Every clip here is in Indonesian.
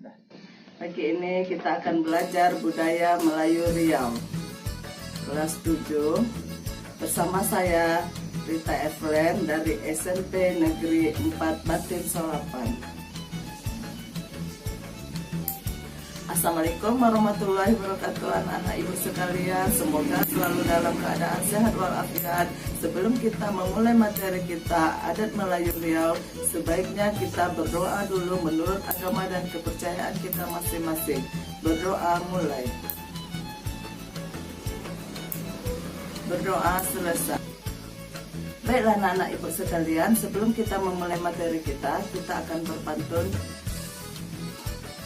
Pagi ini kita akan belajar budaya Melayu Riau kelas 7 bersama saya Rita Evelyn dari SMP Negeri 4 Batin Solapan. Assalamualaikum warahmatullahi wabarakatuh, anak-anak ibu sekalian. Semoga selalu dalam keadaan sehat walafiat. Sebelum kita memulai materi kita adat Melayu Riau, sebaiknya kita berdoa dulu menurut agama dan kepercayaan kita masing-masing. Berdoa mulai. Berdoa selesai. Baiklah anak-anak ibu sekalian, sebelum kita memulai materi kita akan berpantun.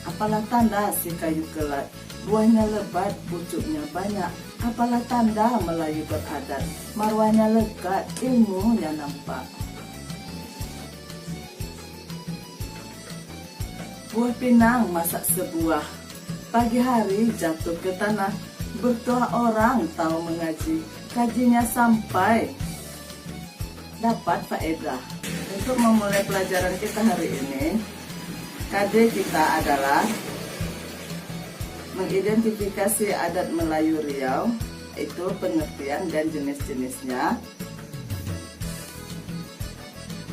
Apalah tanda si kayu kelat, buahnya lebat, pucuknya banyak. Apalah tanda Melayu beradat, marwahnya lekat, ilmunya nampak. Buah pinang masak sebuah, pagi hari jatuh ke tanah. Bertuah orang tahu mengaji, kajinya sampai dapat faedah. Untuk memulai pelajaran kita hari ini, KD kita adalah mengidentifikasi adat Melayu Riau, yaitu pengertian dan jenis-jenisnya.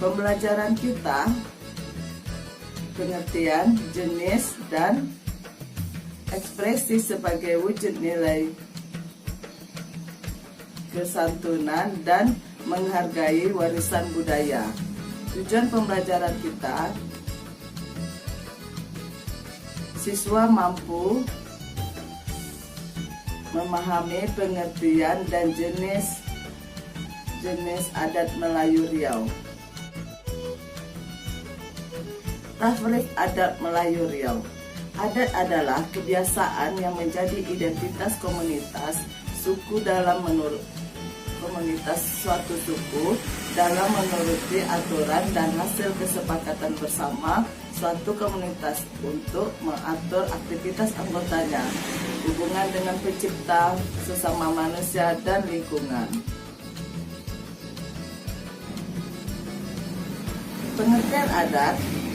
Pembelajaran kita, pengertian, jenis, dan ekspresi sebagai wujud nilai kesantunan dan menghargai warisan budaya. Tujuan pembelajaran kita, siswa mampu memahami pengertian dan jenis adat Melayu Riau. Tafrik adat Melayu Riau. Adat adalah kebiasaan yang menjadi identitas komunitas suku dalam komunitas suatu suku dalam menuruti aturan dan hasil kesepakatan bersama suatu komunitas untuk mengatur aktivitas anggotanya, hubungan dengan pencipta, sesama manusia, dan lingkungan. Pengertian adat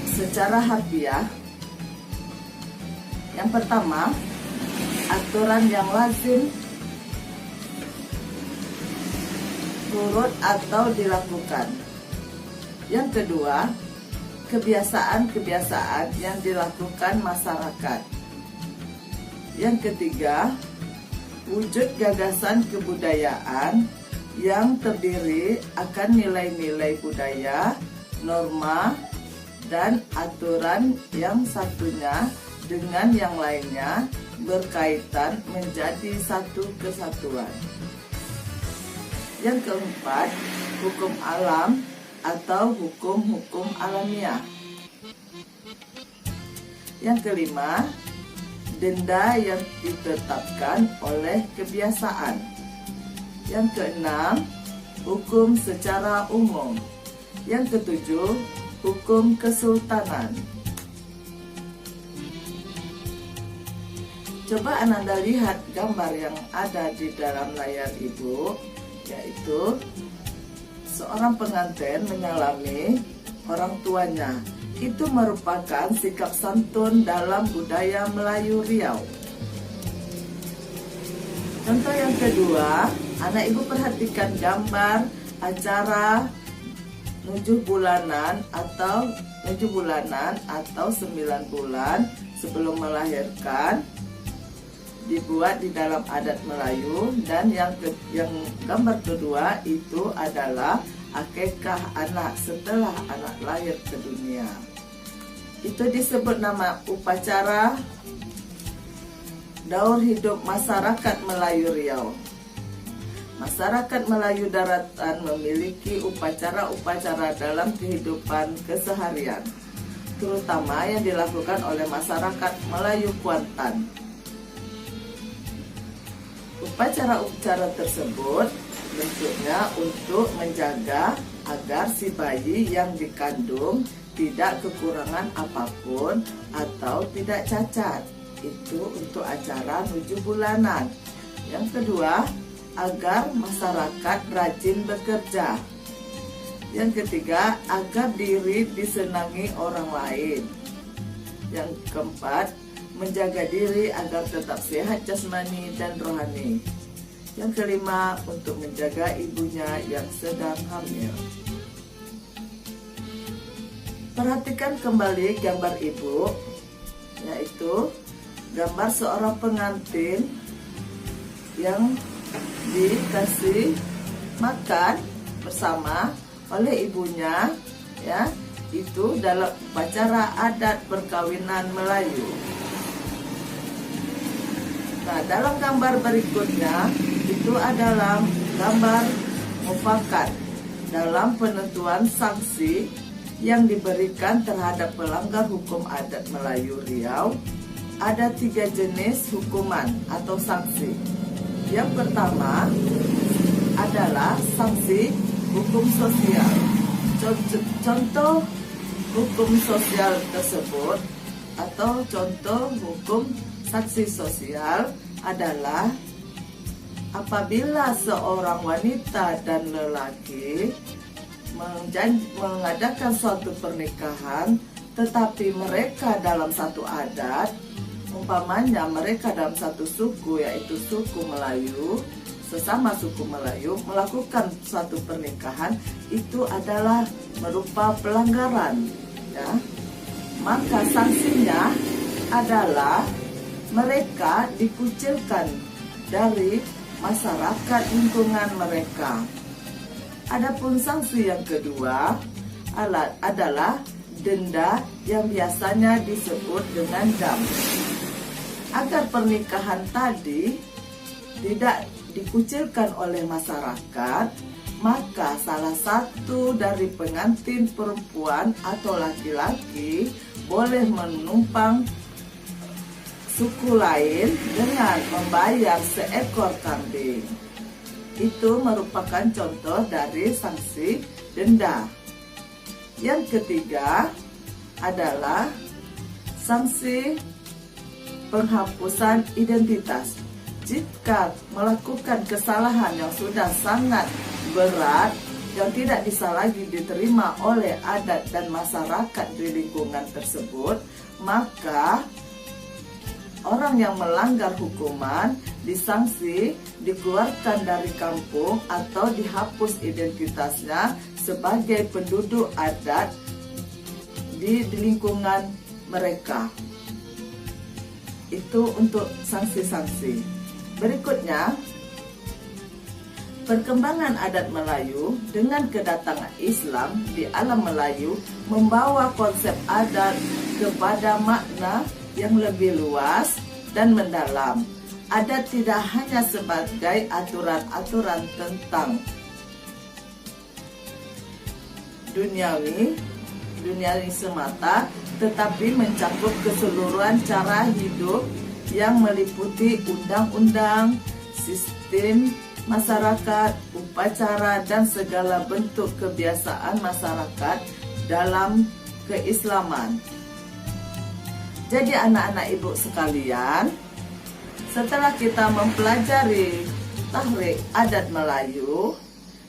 secara harfiah. Yang pertama, aturan yang lazim, turut atau dilakukan. Yang kedua, kebiasaan-kebiasaan yang dilakukan masyarakat. Yang ketiga, wujud gagasan kebudayaan yang terdiri akan nilai-nilai budaya, norma, dan aturan yang satunya dengan yang lainnya berkaitan menjadi satu kesatuan. Yang keempat, hukum alam atau hukum-hukum alamiah. Yang kelima, denda yang ditetapkan oleh kebiasaan. Yang keenam, hukum secara umum. Yang ketujuh, hukum kesultanan. Coba Anda lihat gambar yang ada di dalam layar ibu, yaitu seorang pengantin menyalami orang tuanya. Itu merupakan sikap santun dalam budaya Melayu Riau. Contoh yang kedua, anak ibu perhatikan gambar acara 7 bulanan atau 9 bulan sebelum melahirkan, dibuat di dalam adat Melayu. Dan yang gambar kedua itu adalah akikah anak setelah anak lahir ke dunia. Itu disebut nama upacara daur hidup masyarakat Melayu Riau. Masyarakat Melayu daratan memiliki upacara-upacara dalam kehidupan keseharian, terutama yang dilakukan oleh masyarakat Melayu Kuantan. Upacara-upacara tersebut bentuknya untuk menjaga agar si bayi yang dikandung tidak kekurangan apapun atau tidak cacat. Itu untuk acara 7 bulanan. Yang kedua, agar masyarakat rajin bekerja. Yang ketiga, agar diri disenangi orang lain. Yang keempat, menjaga diri agar tetap sehat jasmani dan rohani. Yang kelima, untuk menjaga ibunya yang sedang hamil. Perhatikan kembali gambar ibu, yaitu gambar seorang pengantin yang dikasih makan bersama oleh ibunya, ya, itu dalam upacara adat perkawinan Melayu. Nah, dalam gambar berikutnya itu adalah gambar mufakat dalam penentuan sanksi yang diberikan terhadap pelanggar hukum adat Melayu Riau. Ada 3 jenis hukuman atau sanksi. Yang pertama adalah sanksi hukum sosial. Contoh hukum sosial tersebut atau contoh hukum sanksi sosial adalah apabila seorang wanita dan lelaki mengadakan suatu pernikahan tetapi mereka dalam satu adat, umpamanya mereka dalam satu suku, yaitu suku Melayu, sesama suku Melayu melakukan suatu pernikahan, itu adalah merupakan pelanggaran, ya. Maka sanksinya adalah mereka dikucilkan dari masyarakat lingkungan mereka. Adapun sanksi yang kedua adalah denda yang biasanya disebut dengan dam. Agar pernikahan tadi tidak dikucilkan oleh masyarakat, maka salah satu dari pengantin perempuan atau laki-laki boleh menumpang suku lain dengan membayar seekor kambing. Itu merupakan contoh dari sanksi denda. Yang ketiga adalah sanksi penghapusan identitas. Jika melakukan kesalahan yang sudah sangat berat, yang tidak bisa lagi diterima oleh adat dan masyarakat di lingkungan tersebut, maka orang yang melanggar hukuman disanksi, dikeluarkan dari kampung atau dihapus identitasnya sebagai penduduk adat di lingkungan mereka. Itu untuk sanksi-sanksi. Berikutnya, perkembangan adat Melayu dengan kedatangan Islam di alam Melayu membawa konsep adat kepada makna yang lebih luas dan mendalam. Adat tidak hanya sebagai aturan-aturan tentang duniawi semata, tetapi mencakup keseluruhan cara hidup yang meliputi undang-undang, sistem masyarakat, upacara, dan segala bentuk kebiasaan masyarakat dalam keislaman. Jadi anak-anak ibu sekalian, setelah kita mempelajari tahrik adat Melayu,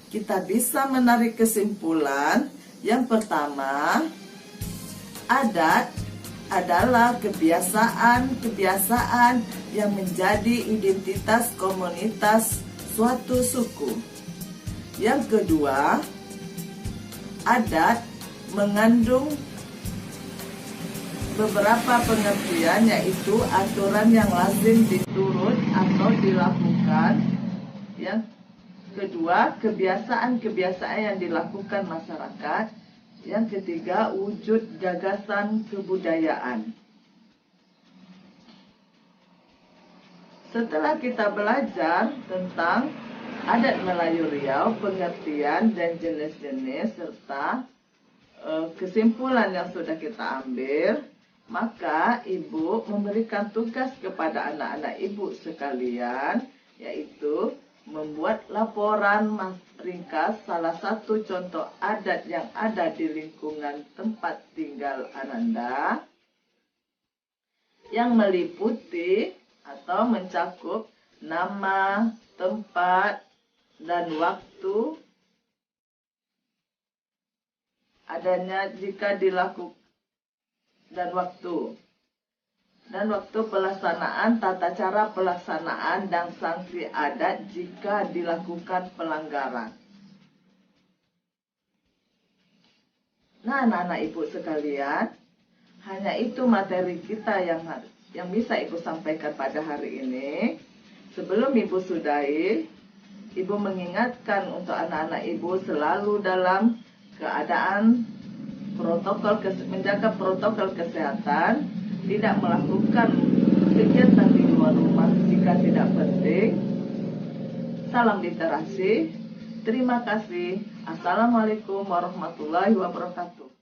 kita bisa menarik kesimpulan. Yang pertama, adat adalah kebiasaan yang menjadi identitas komunitas suatu suku. Yang kedua, adat mengandung beberapa pengertian, yaitu aturan yang lazim diturut atau dilakukan. Yang kedua, kebiasaan-kebiasaan yang dilakukan masyarakat. Yang ketiga, wujud gagasan kebudayaan. Setelah kita belajar tentang adat Melayu Riau, pengertian dan jenis-jenis serta kesimpulan yang sudah kita ambil, maka ibu memberikan tugas kepada anak-anak ibu sekalian, yaitu membuat laporan ringkas salah satu contoh adat yang ada di lingkungan tempat tinggal Ananda, yang meliputi atau mencakup nama, tempat, dan waktu adanya jika dilakukan, dan waktu dan waktu pelaksanaan, tata cara pelaksanaan, dan sanksi adat jika dilakukan pelanggaran. Nah, anak-anak ibu sekalian, hanya itu materi kita yang bisa ibu sampaikan pada hari ini. Sebelum ibu sudahi, ibu mengingatkan untuk anak-anak ibu selalu dalam keadaan menjaga protokol kesehatan, tidak melakukan kegiatan di luar rumah jika tidak penting. Salam literasi. Terima kasih. Assalamualaikum warahmatullahi wabarakatuh.